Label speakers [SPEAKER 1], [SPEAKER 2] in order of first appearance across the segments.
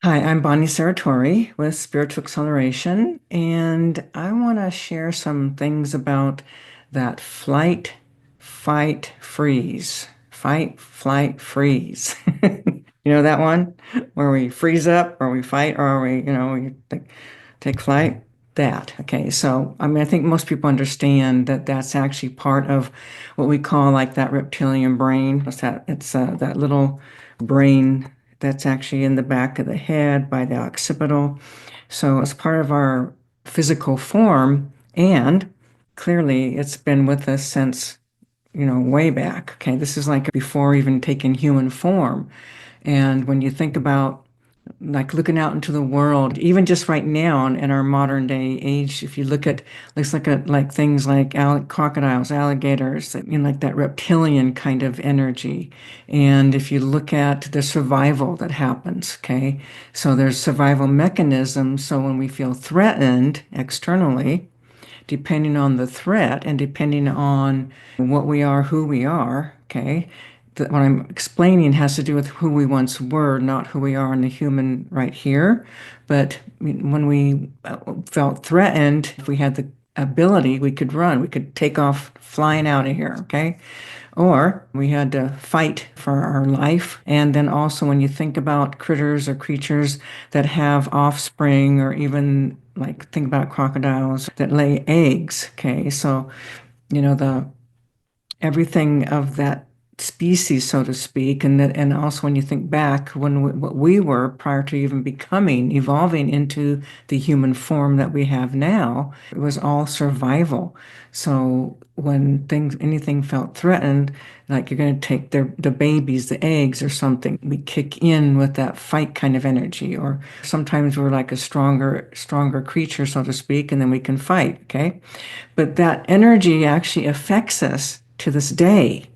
[SPEAKER 1] Hi, I'm Bonnie Serratore with Spiritual Acceleration, and I want to share some things about that flight, fight, freeze. Fight, flight, freeze. You know that one where we freeze up or we fight or we take flight? That. Okay. So, I think most people understand that that's actually part of what we call like that reptilian brain. What's that? It's that little brain that's actually in the back of the head by the occipital. So it's part of our physical form, and clearly it's been with us since, way back. Okay, this is like before even taking human form. And when you think about like looking out into the world, even just right now in our modern day age, if you let's look at like things like crocodiles, alligators, like that reptilian kind of energy. And if you look at the survival that happens, okay, so there's survival mechanisms. So when we feel threatened externally, depending on the threat and depending on what we are, who we are, okay? What I'm explaining has to do with who we once were, not who we are in the human right here. But when we felt threatened, if we had the ability, we could run, we could take off flying out of here, okay? Or we had to fight for our life. And then also, when you think about critters or creatures that have offspring, or even like think about crocodiles that lay eggs. Okay. So, the everything of that species, so to speak, and also when you think back what we were prior to even evolving into the human form that we have now, it was all survival. So when anything felt threatened, like you're going to take the babies, the eggs or something, we kick in with that fight kind of energy, or sometimes we're like a stronger creature, so to speak, and then we can fight. Okay, but that energy actually affects us to this day.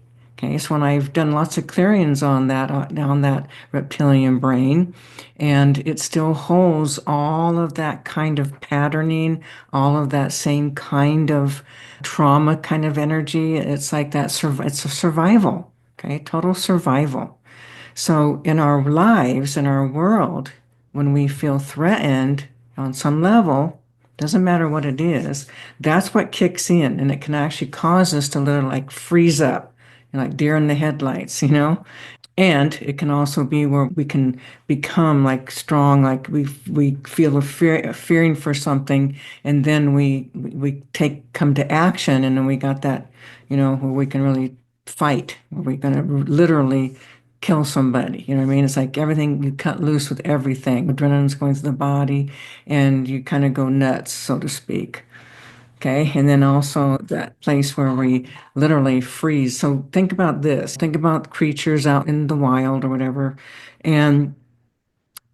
[SPEAKER 1] Okay, so when I've done lots of clearings on that reptilian brain, and it still holds all of that kind of patterning, all of that same kind of trauma kind of energy. It's like that. It's a survival. Okay, total survival. So in our lives, in our world, when we feel threatened on some level, doesn't matter what it is, that's what kicks in, and it can actually cause us to literally like freeze up, like deer in the headlights. And it can also be where we can become like strong, like we feel a fearing for something, and then we come to action, and then we got that, where we can really fight, where we're gonna literally kill somebody. You know what I mean? It's like everything, you cut loose with everything. Adrenaline's going through the body, and you kind of go nuts, so to speak. Okay. And then also that place where we literally freeze. So think about this. Think about creatures out in the wild or whatever. And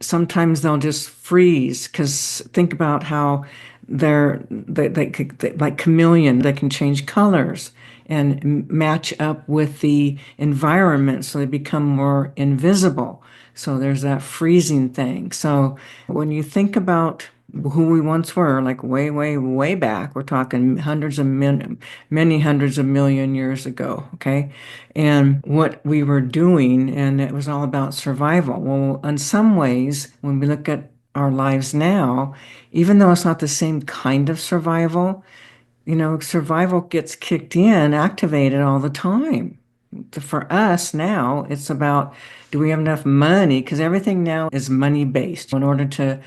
[SPEAKER 1] sometimes they'll just freeze because think about how like chameleon, they can change colors and match up with the environment so they become more invisible. So there's that freezing thing. So when you think about who we once were, like way, way, way back, we're talking many hundreds of million years ago, okay? And what we were doing, and it was all about survival. Well, in some ways, when we look at our lives now, even though it's not the same kind of survival, survival gets kicked in, activated all the time. For us now, it's about, do we have enough money? Because everything now is money based. In order to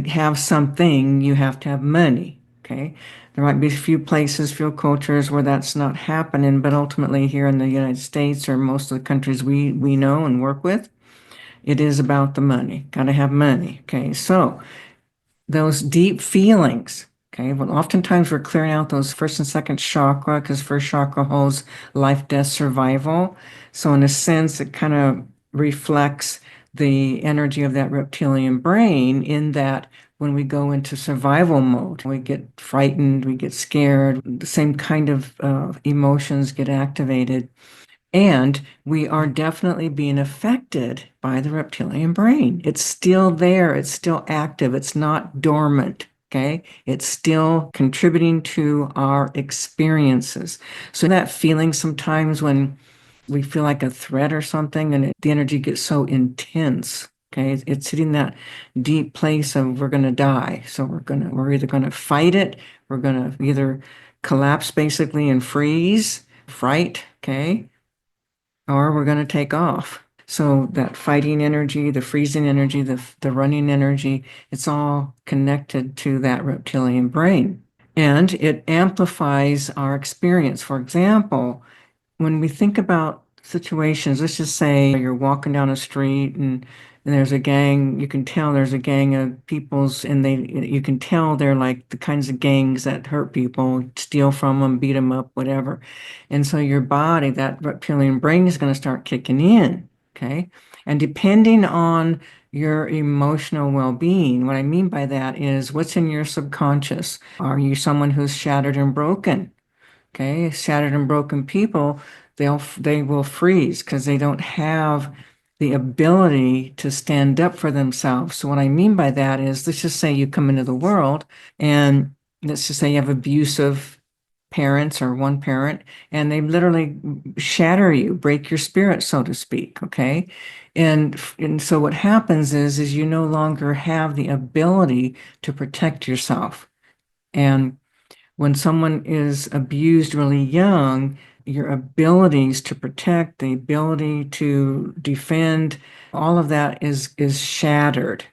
[SPEAKER 1] have something, you have to have money. Okay. There might be a few places, few cultures where that's not happening, but ultimately here in the United States or most of the countries we know and work with, it is about the money. Got to have money. Okay. So those deep feelings. Okay, well, oftentimes we're clearing out those first and second chakra because first chakra holds life, death, survival. So, in a sense, it kind of reflects the energy of that reptilian brain in that when we go into survival mode, we get frightened, we get scared, the same kind of emotions get activated. And we are definitely being affected by the reptilian brain. It's still there, it's still active, it's not dormant. Okay, it's still contributing to our experiences. So that feeling sometimes when we feel like a threat or something and the energy gets so intense, Okay, it's hitting that deep place of we're going to die. So we're either going to fight it, we're going to either collapse basically and freeze, fright, okay, or we're going to take off. So that fighting energy, the freezing energy, the running energy, it's all connected to that reptilian brain. And it amplifies our experience. For example, when we think about situations, let's just say you're walking down a street and there's a gang, you can tell there's a gang of peoples and you can tell they're like the kinds of gangs that hurt people, steal from them, beat them up, whatever. And so your body, that reptilian brain is going to start kicking in. Okay. And depending on your emotional well-being, what I mean by that is what's in your subconscious. Are you someone who's shattered and broken? Okay, shattered and broken people, they will freeze because they don't have the ability to stand up for themselves. So what I mean by that is, let's just say you come into the world and let's just say you have abusive parents or one parent, and they literally shatter you, break your spirit, so to speak. Okay, and so what happens is you no longer have the ability to protect yourself. And when someone is abused really young, your abilities to protect, the ability to defend, all of that is shattered.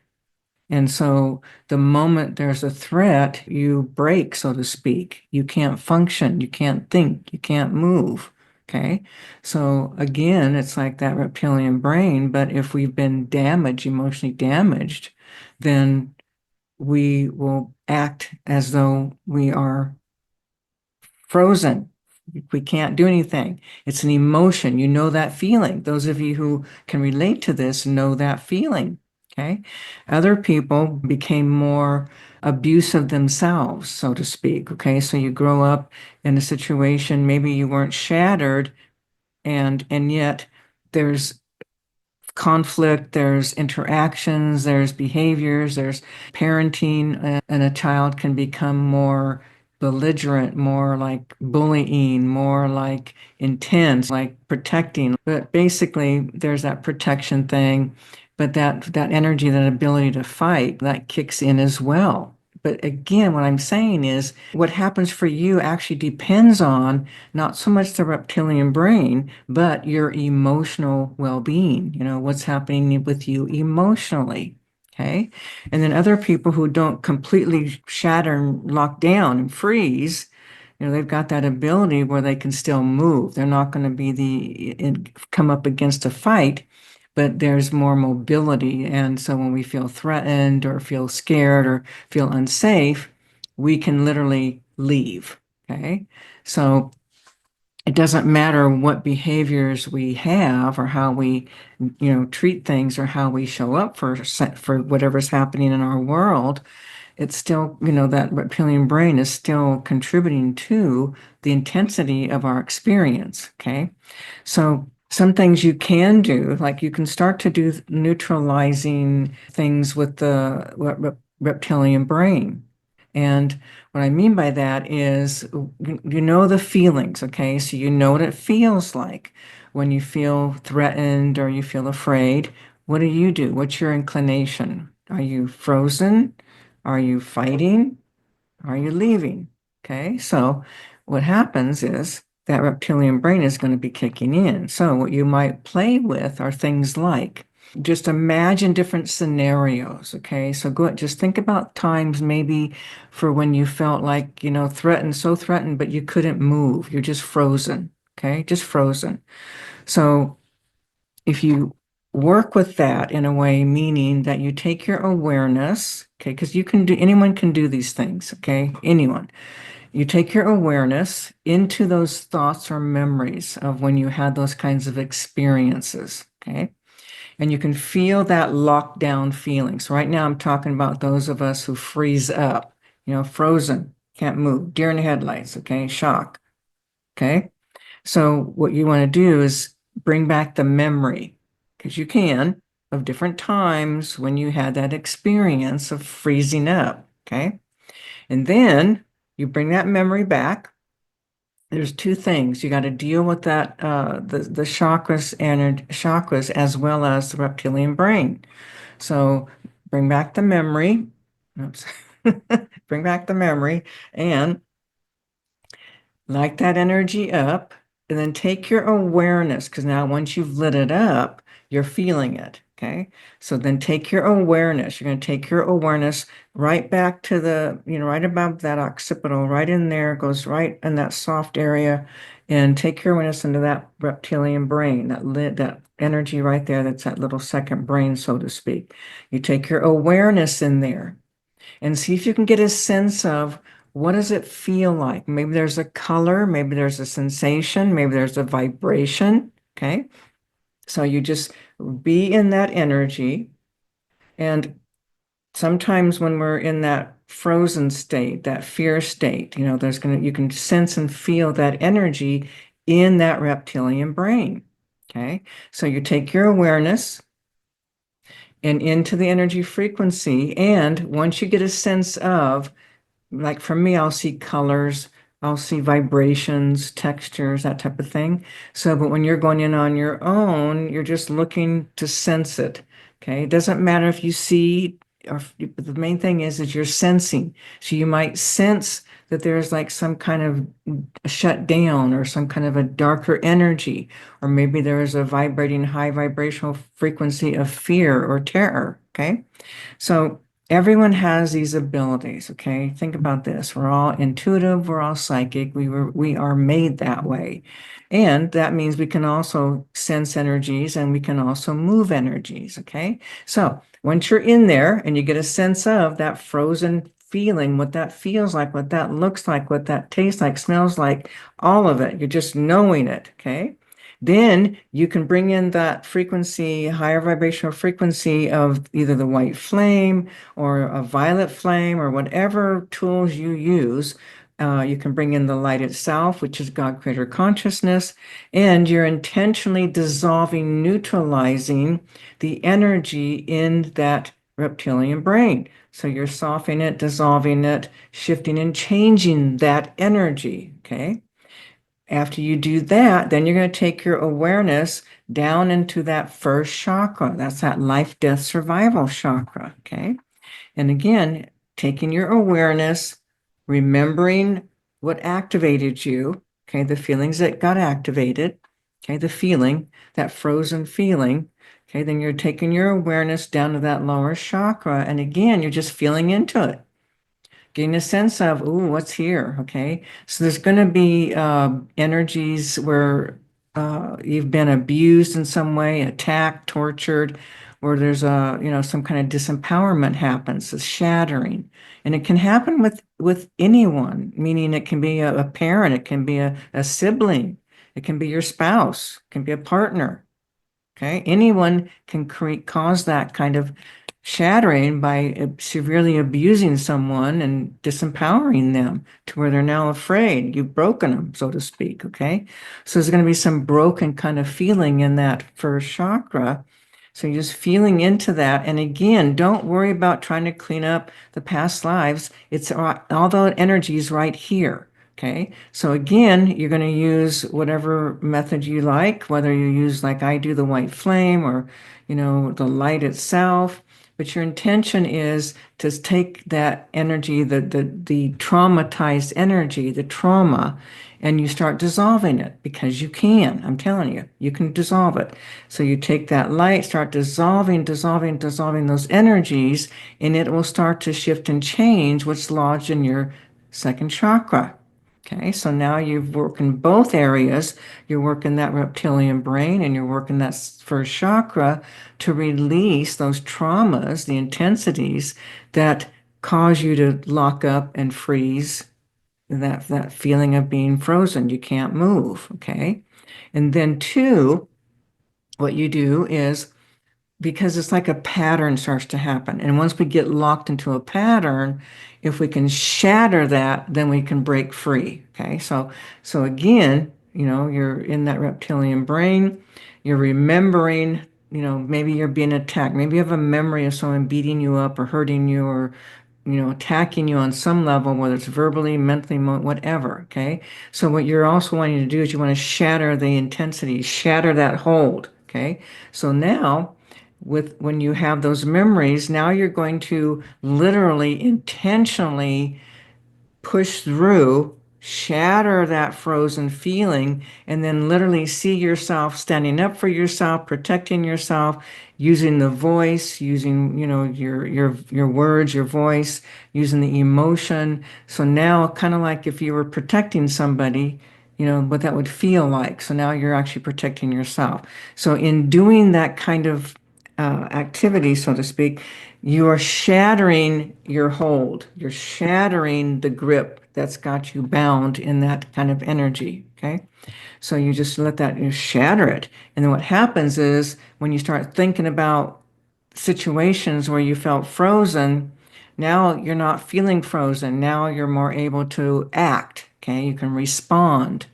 [SPEAKER 1] And so the moment there's a threat, you break, so to speak. You can't function, you can't think, you can't move. Okay. So again, it's like that reptilian brain, but if we've been damaged, emotionally damaged, then we will act as though we are frozen. We can't do anything. It's an emotion. You know that feeling. Those of you who can relate to this know that feeling. Okay. Other people became more abusive themselves, so to speak. Okay. So you grow up in a situation, maybe you weren't shattered, and yet there's conflict, there's interactions, there's behaviors, there's parenting, and a child can become more belligerent, more like bullying, more like intense, like protecting. But basically, there's that protection thing, but that energy, that ability to fight, that kicks in as well. But again, what I'm saying is what happens for you actually depends on not so much the reptilian brain, but your emotional well-being, what's happening with you emotionally. Okay. And then other people who don't completely shatter and lock down and freeze, they've got that ability where they can still move. They're not going to be come up against a fight, but there's more mobility. And so when we feel threatened or feel scared or feel unsafe, we can literally leave. Okay. So it doesn't matter what behaviors we have or how we, treat things or how we show up for whatever's happening in our world. It's still, that reptilian brain is still contributing to the intensity of our experience. Okay. So some things you can do, like you can start to do neutralizing things with the reptilian brain. And what I mean by that is, you know the feelings, okay? So you know what it feels like when you feel threatened or you feel afraid. What do? What's your inclination? Are you frozen? Are you fighting? Are you leaving? Okay, so what happens is that reptilian brain is going to be kicking in. So what you might play with are things like just imagine different scenarios. Okay, so just think about times maybe for when you felt like, threatened, so threatened, but you couldn't move. You're just frozen. Okay, just frozen. So if you work with that in a way, meaning that you take your awareness, okay, because anyone can do these things, okay, anyone. You take your awareness into those thoughts or memories of when you had those kinds of experiences, okay, and you can feel that lockdown feeling. So right now I'm talking about those of us who freeze up, frozen, can't move, deer in the headlights, okay, shock, okay. So what you want to do is bring back the memory, because you can, of different times when you had that experience of freezing up. Okay. And then you bring that memory back. There's two things. You got to deal with the chakras and chakras as well as the reptilian brain. So bring back the memory. Oops. Bring back the memory and light that energy up, and then take your awareness, because now once you've lit it up, you're feeling it. Okay. So then take your awareness. You're going to take your awareness right back to the, right above that occipital, right in there, goes right in that soft area, and take your awareness into that reptilian brain, that energy right there. That's that little second brain, so to speak. You take your awareness in there and see if you can get a sense of what does it feel like. Maybe there's a color, maybe there's a sensation, maybe there's a vibration. Okay. So you just be in that energy. And sometimes when we're in that frozen state, that fear state, you can sense and feel that energy in that reptilian brain. Okay. So you take your awareness and into the energy frequency. And once you get a sense of, like for me, I'll see colors, I'll see vibrations, textures, that type of thing. So, but when you're going in on your own, you're just looking to sense it. Okay. It doesn't matter if you see, but the main thing is you're sensing. So you might sense that there's like some kind of shut down or some kind of a darker energy, or maybe there is a vibrating high vibrational frequency of fear or terror. Okay. So everyone has these abilities, okay? Think about this. We're all intuitive, we're all psychic. We are made that way. And that means we can also sense energies and we can also move energies, okay? So once you're in there and you get a sense of that frozen feeling, what that feels like, what that looks like, what that tastes like, smells like, all of it, you're just knowing it, okay? Then you can bring in that frequency, higher vibrational frequency of either the white flame or a violet flame or whatever tools you use. You can bring in the light itself, which is God Creator Consciousness, and you're intentionally dissolving, neutralizing the energy in that reptilian brain. So you're softening it, dissolving it, shifting and changing that energy. Okay. After you do that, then you're going to take your awareness down into that first chakra. That's that life, death, survival chakra. Okay. And again, taking your awareness, remembering what activated you. Okay. The feelings that got activated. Okay. The feeling, that frozen feeling. Okay. Then you're taking your awareness down to that lower chakra. And again, you're just feeling into it, getting a sense of, ooh, what's here? Okay. So there's going to be energies where you've been abused in some way, attacked, tortured, where there's some kind of disempowerment happens, a shattering. And it can happen with anyone, meaning it can be a parent, it can be a sibling, it can be your spouse, it can be a partner. Okay. Anyone can cause that kind of shattering by severely abusing someone and disempowering them to where they're now afraid. You've broken them, so to speak. Okay. So there's going to be some broken kind of feeling in that first chakra. So you're just feeling into that. And again, don't worry about trying to clean up the past lives. It's all the energy is right here. Okay. So again, you're going to use whatever method you like, whether you use like I do the white flame or, the light itself. But your intention is to take that energy, the traumatized energy, the trauma, and you start dissolving it because you can. I'm telling you, you can dissolve it. So you take that light, start dissolving those energies, and it will start to shift and change what's lodged in your second chakra. Okay, so now you've worked in both areas. You're working that reptilian brain and you're working that first chakra to release those traumas, the intensities that cause you to lock up and freeze, that feeling of being frozen. You can't move. Okay. And then two, what you do is, because it's like a pattern starts to happen. And once we get locked into a pattern, if we can shatter that, then we can break free. Okay. So again, you're in that reptilian brain, you're remembering, maybe you're being attacked. Maybe you have a memory of someone beating you up or hurting you or, attacking you on some level, whether it's verbally, mentally, whatever. Okay. So what you're also wanting to do is you want to shatter the intensity, shatter that hold. Okay. So now, with when you have those memories, now you're going to literally intentionally push through, shatter that frozen feeling, and then literally see yourself standing up for yourself, protecting yourself, using the voice, using, your words, your voice, using the emotion. So now, kind of like if you were protecting somebody, what that would feel like. So now you're actually protecting yourself. So in doing that kind of activity, so to speak, you are shattering your hold. You're shattering the grip that's got you bound in that kind of energy. Okay. So you just let that, you shatter it. And then what happens is when you start thinking about situations where you felt frozen, now you're not feeling frozen. Now you're more able to act. Okay. You can respond.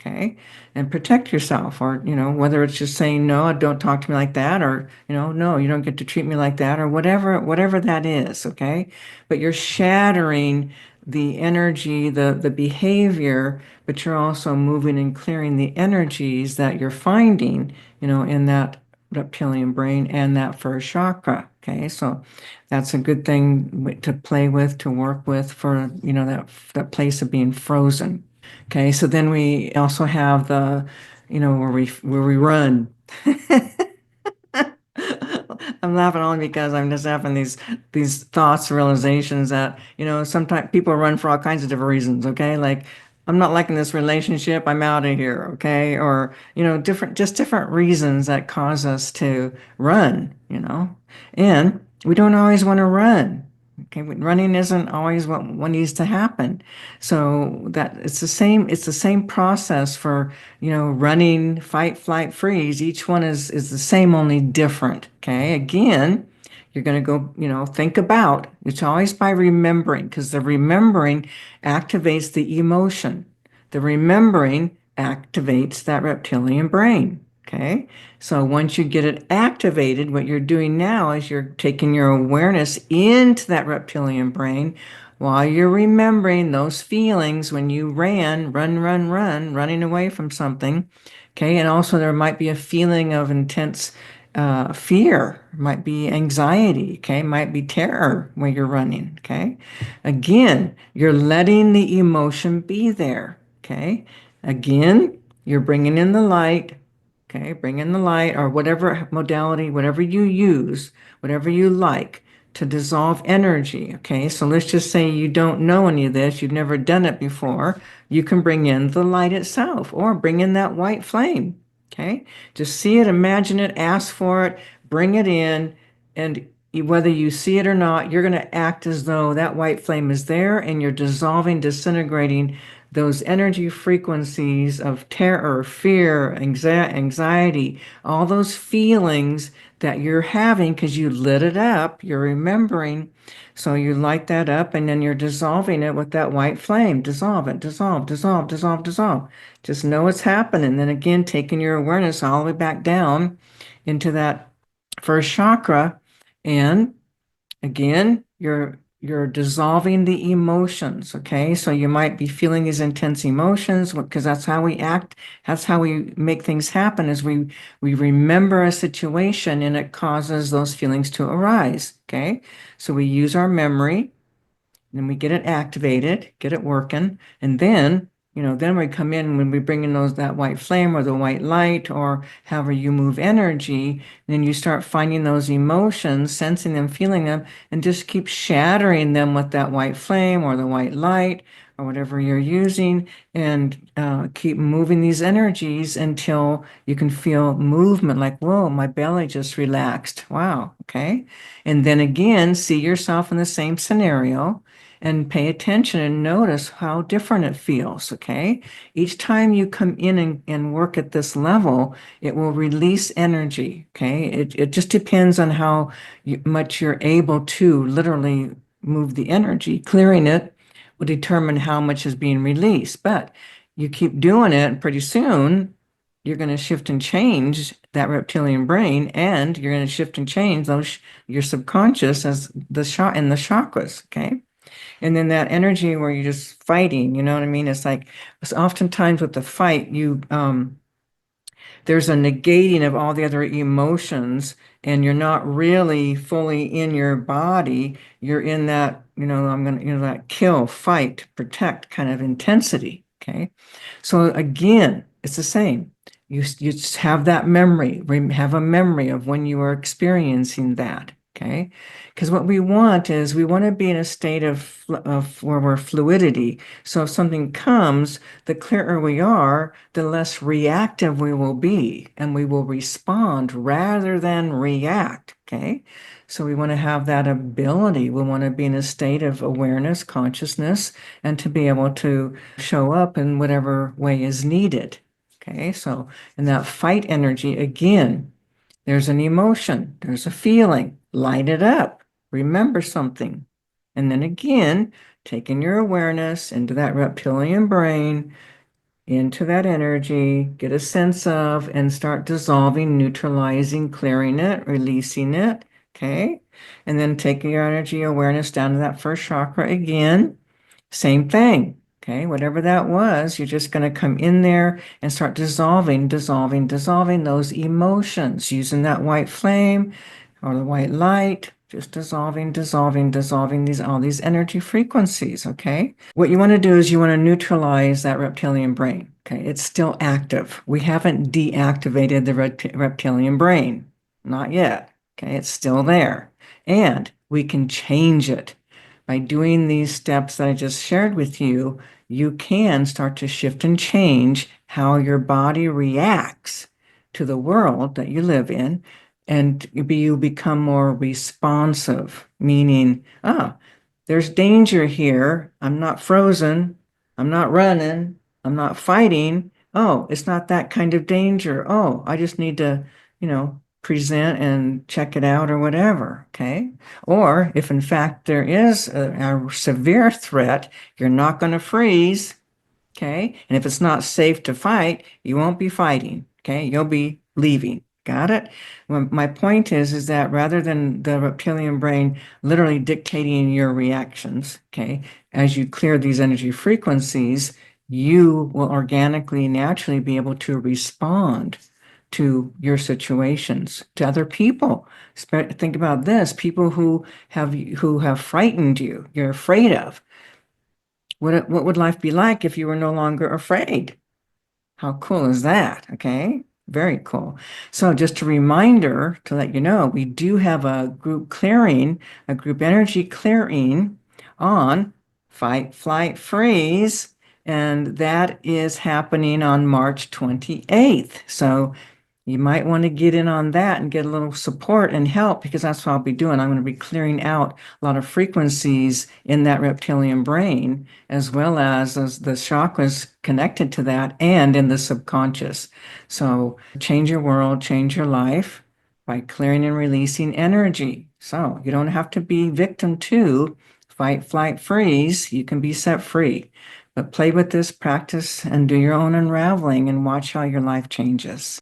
[SPEAKER 1] Okay, and protect yourself, or whether it's just saying no, don't talk to me like that, or no, you don't get to treat me like that, or whatever that is. Okay, but you're shattering the energy, the behavior, but you're also moving and clearing the energies that you're finding in that reptilian brain and that first chakra. Okay, so that's a good thing to play with, to work with for that place of being frozen. Okay, so then we also have the, where we run. I'm laughing only because I'm just having these thoughts, realizations that, sometimes people run for all kinds of different reasons, okay? Like, I'm not liking this relationship, I'm out of here, okay? Or, different reasons that cause us to run. And we don't always want to run. Okay, running isn't always what needs to happen. So that it's the same process for, running, fight, flight, freeze. Each one is the same, only different. Okay. Again, you're going to go, think about, it's always by remembering, because the remembering activates the emotion. The remembering activates that reptilian brain. Okay. So once you get it activated, what you're doing now is you're taking your awareness into that reptilian brain while you're remembering those feelings when you running away from something. Okay. And also there might be a feeling of intense fear, might be anxiety, okay, might be terror when you're running, okay. Again, you're letting the emotion be there, okay. Again, you're bringing in the light, okay, bring in the light or whatever modality, whatever you use, whatever you like to dissolve energy. Okay, so let's just say you don't know any of this, you've never done it before. You can bring in the light itself or bring in that white flame. Okay, just see it, imagine it, ask for it, bring it in, and whether you see it or not, you're going to act as though that white flame is there and you're dissolving, disintegrating those energy frequencies of terror, fear, anxiety, all those feelings that you're having because you lit it up, you're remembering. So you light that up and then you're dissolving it with that white flame. Dissolve it, dissolve, dissolve, dissolve, dissolve. Just know it's happening. Then again, taking your awareness all the way back down into that first chakra. And again, you're dissolving the emotions, okay? So you might be feeling these intense emotions because that's how we act. That's how we make things happen is we remember a situation and it causes those feelings to arise, okay? So we use our memory and we get it activated, get it working, and then we come in when we bring in that white flame or the white light or however you move energy, then you start finding those emotions, sensing them, feeling them, and just keep shattering them with that white flame or the white light or whatever you're using, and keep moving these energies until you can feel movement like, whoa, my belly just relaxed. Wow, okay. And then again, see yourself in the same scenario and pay attention and notice how different it feels, okay? Each time you come in and work at this level, it will release energy, okay? It just depends on how much you're able to literally move the energy. Clearing it will determine how much is being released, but you keep doing it, and pretty soon you're going to shift and change that reptilian brain, and you're going to shift and change your subconscious as the in the chakras, okay? And then that energy where you're just fighting, you know what I mean? It's like, it's oftentimes with the fight, there's a negating of all the other emotions, and you're not really fully in your body. You're in that, that kill, fight, protect kind of intensity. Okay. So again, it's the same. You just have that memory, have a memory of when you were experiencing that. Okay. Because what we want is we want to be in a state of where we're fluidity. So if something comes, the clearer we are, the less reactive we will be, and we will respond rather than react. Okay. So we want to have that ability. We want to be in a state of awareness, consciousness, and to be able to show up in whatever way is needed. Okay. So in that fight energy, again, there's an emotion, there's a feeling, light it up, remember something. And then again, taking your awareness into that reptilian brain, into that energy, get a sense of, and start dissolving, neutralizing, clearing it, releasing it. Okay. And then taking your energy awareness down to that first chakra again. Same thing. Okay, whatever that was, you're just going to come in there and start dissolving, dissolving, dissolving those emotions using that white flame or the white light, just dissolving, dissolving, dissolving all these energy frequencies. Okay, what you want to do is you want to neutralize that reptilian brain. Okay, it's still active. We haven't deactivated the reptilian brain, not yet. Okay, it's still there, and we can change it. By doing these steps that I just shared with you, you can start to shift and change how your body reacts to the world that you live in, and you become more responsive, meaning, there's danger here. I'm not frozen. I'm not running. I'm not fighting. Oh, it's not that kind of danger. Oh, I just need to, present and check it out or whatever. Okay. Or if in fact there is a severe threat, you're not going to freeze. Okay. And if it's not safe to fight, you won't be fighting. Okay. You'll be leaving. Got it? Well, my point is that rather than the reptilian brain literally dictating your reactions, okay, as you clear these energy frequencies, you will organically, naturally be able to respond to your situations, to other people. Think about this: people who have frightened you, you're afraid of. What would life be like if you were no longer afraid? How cool is that? Okay, very cool. So just a reminder to let you know, we do have a group clearing, a group energy clearing on Fight, Flight, Freeze, and that is happening on March 28th. So you might want to get in on that and get a little support and help, because that's what I'll be doing. I'm going to be clearing out a lot of frequencies in that reptilian brain, as well as the chakras connected to that and in the subconscious. So change your world, change your life by clearing and releasing energy. So you don't have to be victim to fight, flight, freeze. You can be set free. But play with this, practice, and do your own unraveling and watch how your life changes.